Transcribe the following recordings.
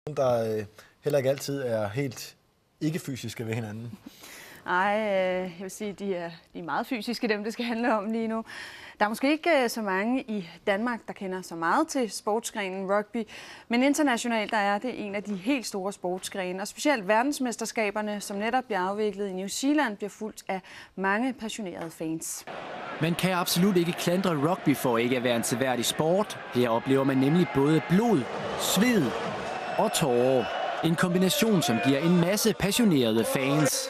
der heller ikke altid er helt ikke-fysiske ved hinanden. Nej, jeg vil sige, at de er meget fysiske, dem det skal handle om lige nu. Der er måske ikke så mange i Danmark, der kender så meget til sportsgrenen rugby, men internationalt der er det en af de helt store sportsgrene, og specielt verdensmesterskaberne, som netop bliver afviklet i New Zealand, bliver fulgt af mange passionerede fans. Man kan absolut ikke klandre rugby for ikke at være en seværdig sport. Her oplever man nemlig både blod, sved og tårer. En kombination, som giver en masse passionerede fans.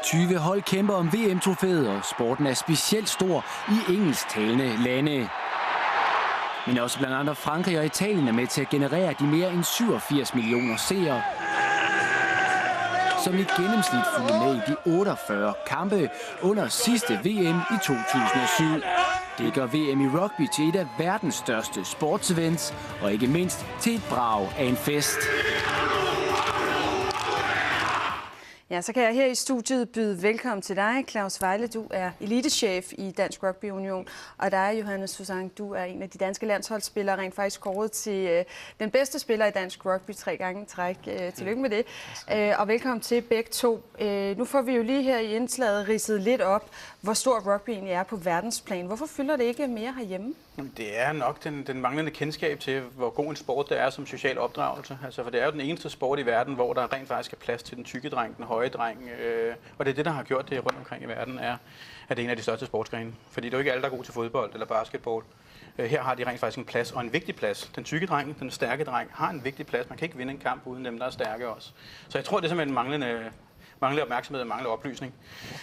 20 hold kæmper om VM-trofæet, og sporten er specielt stor i engelsktalende lande. Men også blandt andre Frankrig og Italien er med til at generere de mere end 87 millioner seere, som i gennemsnit fulgte med i de 48 kampe under sidste VM i 2007. Det gør VM i rugby til et af verdens største sportsevents, og ikke mindst til et brag af en fest. Ja, så kan jeg her i studiet byde velkommen til dig, Claus Vejle. Du er elitechef i Dansk Rugby Union, og dig, Johannes Susank, du er en af de danske landsholdsspillere, rent faktisk kåret til den bedste spiller i dansk rugby 3 gange træk. Tillykke med det, og velkommen til begge to. Nu får vi jo lige her i indslaget ridset lidt op, hvor stor rugby egentlig er på verdensplan. Hvorfor fylder det ikke mere herhjemme? Det er nok den manglende kendskab til, hvor god en sport det er som social opdragelse. Altså, for det er jo den eneste sport i verden, hvor der rent faktisk er plads til den tykke dreng, den høje dreng. Og det er det, der har gjort det rundt omkring i verden, er, at det er en af de største sportsgrene. Fordi det er jo ikke alle, der er gode til fodbold eller basketball. Her har de rent faktisk en plads, og en vigtig plads. Den tykke dreng, den stærke dreng, har en vigtig plads. Man kan ikke vinde en kamp uden dem, der er stærke også. Så jeg tror, det er simpelthen manglende opmærksomhed og manglende oplysning.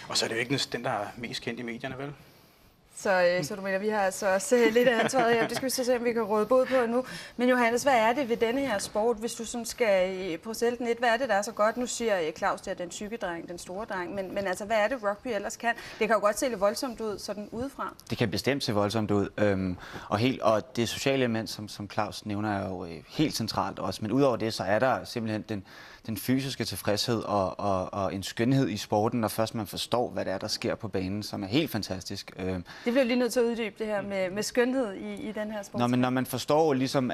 Og så er det jo ikke den, der er mest kendt i medierne, vel? Så du mener, vi har altså også lidt af ansvaret her. Det skal vi så se, om vi kan råde bod på nu. Men Johannes, hvad er det ved denne her sport, hvis du sådan skal på sælten lidt? Hvad er det, der er så godt? Nu siger Claus, det er den tykke dreng, den store dreng. Men altså, hvad er det, rugby ellers kan? Det kan jo godt se lidt voldsomt ud, sådan udefra. Det kan bestemt se voldsomt ud. Og det sociale element, som Claus nævner, er jo helt centralt også. Men udover det, så er der simpelthen den fysiske tilfredshed og en skønhed i sporten, når først man forstår, hvad det er, der sker på banen, som er helt fantastisk. Det bliver lige nødt til at uddybe det her med skønhed i den her sport. Når man forstår ligesom,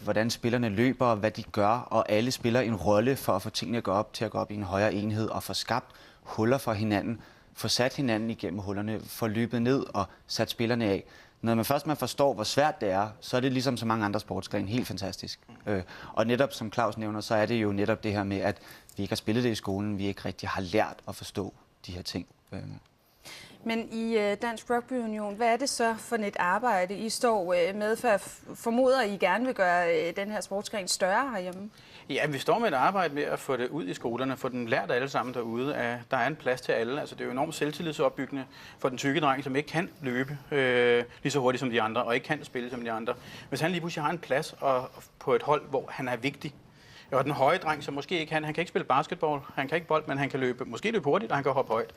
hvordan spillerne løber, hvad de gør, og alle spiller en rolle for at få tingene til at gå op i en højere enhed, og få skabt huller for hinanden, få sat hinanden igennem hullerne, få løbet ned og sat spillerne af. Når man forstår, hvor svært det er, så er det ligesom så mange andre sportsgrene helt fantastisk. Og netop som Claus nævner, så er det jo netop det her med, at vi ikke har spillet det i skolen, vi ikke rigtig har lært at forstå de her ting. Men i Dansk Rugby Union, hvad er det så for et arbejde, I står med, for at formoder, I gerne vil gøre den her sportsgren større herhjemme? Ja, vi står med et arbejde med at få det ud i skolerne, få den lært alle sammen derude, at der er en plads til alle. Altså, det er jo enormt selvtillidsopbyggende for den tykke dreng, som ikke kan løbe lige så hurtigt som de andre, og ikke kan spille som de andre. Hvis han lige pludselig har en plads på et hold, hvor han er vigtig, og den høje dreng, som måske ikke han kan ikke spille basketball, han kan ikke bold, men han kan måske løbe hurtigt, og han kan hoppe højt.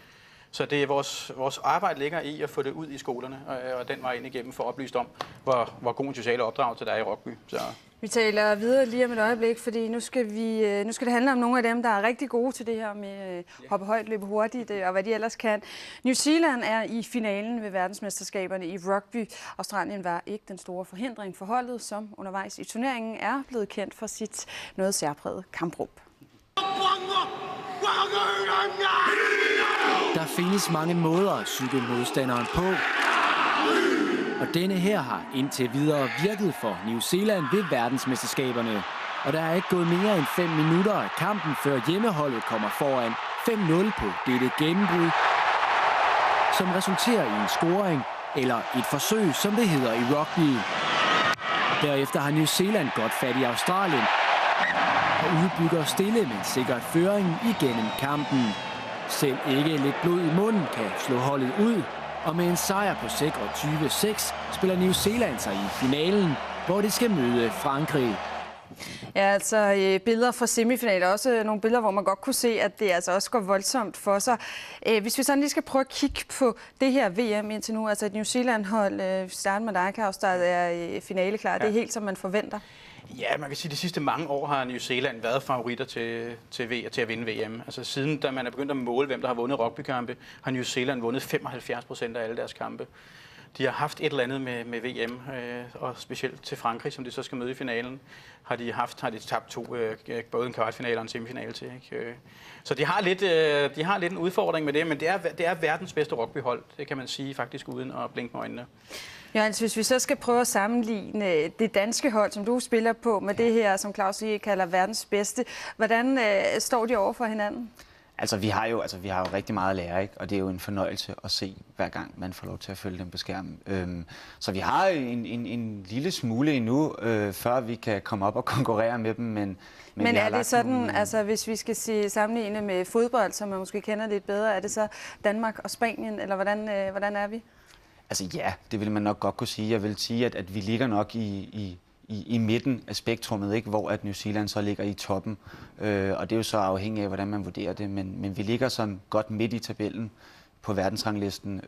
Så det er vores arbejde ligger i at få det ud i skolerne, og den vej ind igennem for oplyst om, hvor god en social opdragelse der er i rugby. Så. Vi taler videre lige om et øjeblik, fordi nu skal det handle om nogle af dem, der er rigtig gode til det her med hoppe højt, løbe hurtigt og hvad de ellers kan. New Zealand er i finalen ved verdensmesterskaberne i rugby. Australien var ikke den store forhindring for holdet, som undervejs i turneringen er blevet kendt for sit noget særprægede kampråb. Der findes mange måder at psyke modstanderen på. Og denne her har indtil videre virket for New Zealand ved verdensmesterskaberne. Og der er ikke gået mere end 5 minutter af kampen, før hjemmeholdet kommer foran 5-0 på dette gennembrud, som resulterer i en scoring eller et forsøg, som det hedder i rugby. Derefter har New Zealand godt fat i Australien og udbygger stille, men sikkert føringen igennem kampen. Selv ikke lidt blod i munden kan slå holdet ud, og med en sejr på sikre 20-6 spiller New Zealand sig i finalen, hvor de skal møde Frankrig. Ja, altså billeder fra semifinaler, også nogle billeder, hvor man godt kunne se, at det altså også går voldsomt for sig. Hvis vi sådan lige skal prøve at kigge på det her VM indtil nu, altså et New Zealand-hold, vi starter med dig, Claus, der er finale klar. Ja. Det er helt, som man forventer. Ja, man kan sige, at de sidste mange år har New Zealand været favoritter til at vinde VM. Altså siden da man er begyndt at måle, hvem der har vundet rugbykampe, har New Zealand vundet 75% af alle deres kampe. De har haft et eller andet med VM, og specielt til Frankrig, som de så skal møde i finalen, har de tabt både en kvartfinale og en semifinale til. Ikke? Så de har lidt en udfordring med det, men det er verdens bedste rugbyhold, det kan man sige faktisk uden at blinke med øjnene. Johannes, hvis vi så skal prøve at sammenligne det danske hold, som du spiller på, med det her, som Claus lige kalder verdens bedste, hvordan står de over for hinanden? Altså, vi har jo rigtig meget at lære, ikke? Og det er jo en fornøjelse at se, hver gang man får lov til at følge dem på skærmen. Så vi har en lille smule endnu, før vi kan komme op og konkurrere med dem. Men er det sådan, altså hvis vi skal sammenligne med fodbold, som man måske kender lidt bedre, er det så Danmark og Spanien, eller hvordan er vi? Altså ja, det vil man nok godt kunne sige. Jeg vil sige, at vi ligger nok i midten af spektrummet, ikke? Hvor at New Zealand så ligger i toppen. Og det er jo så afhængigt af, hvordan man vurderer det. Men vi ligger sådan godt midt i tabellen på verdensranglisten,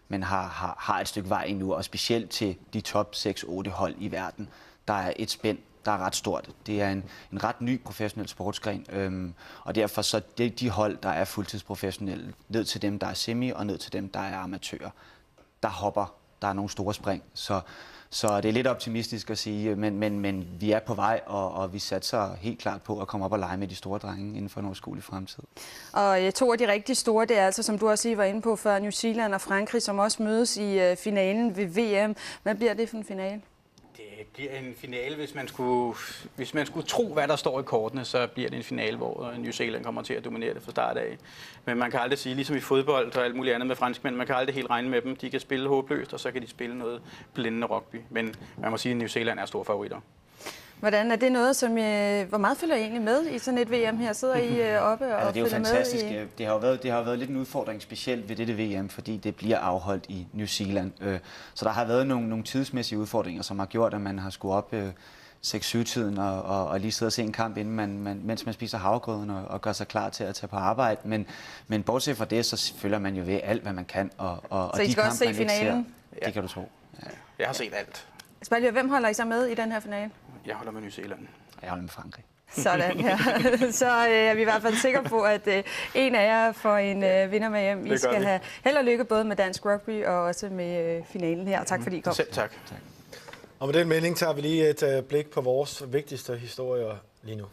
men har et stykke vej endnu, og specielt til de top 6-8 hold i verden. Der er et spænd, der er ret stort. Det er en ret ny professionel sportsgren, og derfor så de hold, der er fuldtidsprofessionelle, ned til dem, der er semi, og ned til dem, der er amatører. Der er nogle store spring, så det er lidt optimistisk at sige, men vi er på vej, og vi satser helt klart på at komme op og lege med de store drenge inden for en overskuelig fremtid. Og to af de rigtig store, det er altså, som du også lige var inde på før, New Zealand og Frankrig, som også mødes i finalen ved VM. Hvad bliver det for en finale? Det bliver en finale, hvis man skulle tro, hvad der står i kortene, så bliver det en finale, hvor New Zealand kommer til at dominere det fra start af. Men man kan aldrig sige, ligesom i fodbold og alt muligt andet med franskmænd, man kan aldrig helt regne med dem. De kan spille håbløst, og så kan de spille noget blændende rugby. Men man må sige, at New Zealand er store favoritter. Hvordan er det noget, som hvor meget følger I egentlig med i sådan et VM her? Sidder I oppe og følger med? Det er jo fantastisk. Det har jo været lidt en udfordring, specielt ved dette VM, fordi det bliver afholdt i New Zealand. Så der har været nogle tidsmæssige udfordringer, som har gjort, at man har skulle op 6-7-tiden og lige sidde og se en kamp, mens man spiser havregrøden og gør sig klar til at tage på arbejde. Men bortset fra det, så følger man jo ved alt, hvad man kan. Så I skal også se finalen? Ser, det kan du tro. Ja. Jeg har set alt. Hvem holder I så med i den her finale? Jeg holder med New Zealand. Jeg holder med Frankrig. Sådan, ja. Så er vi i hvert fald sikre på, at en af jer får en vinder med hjem. I skal have held og lykke både med dansk rugby og også med finalen her. Tak fordi I kom. Selv tak. Og med den melding tager vi lige et blik på vores vigtigste historier lige nu.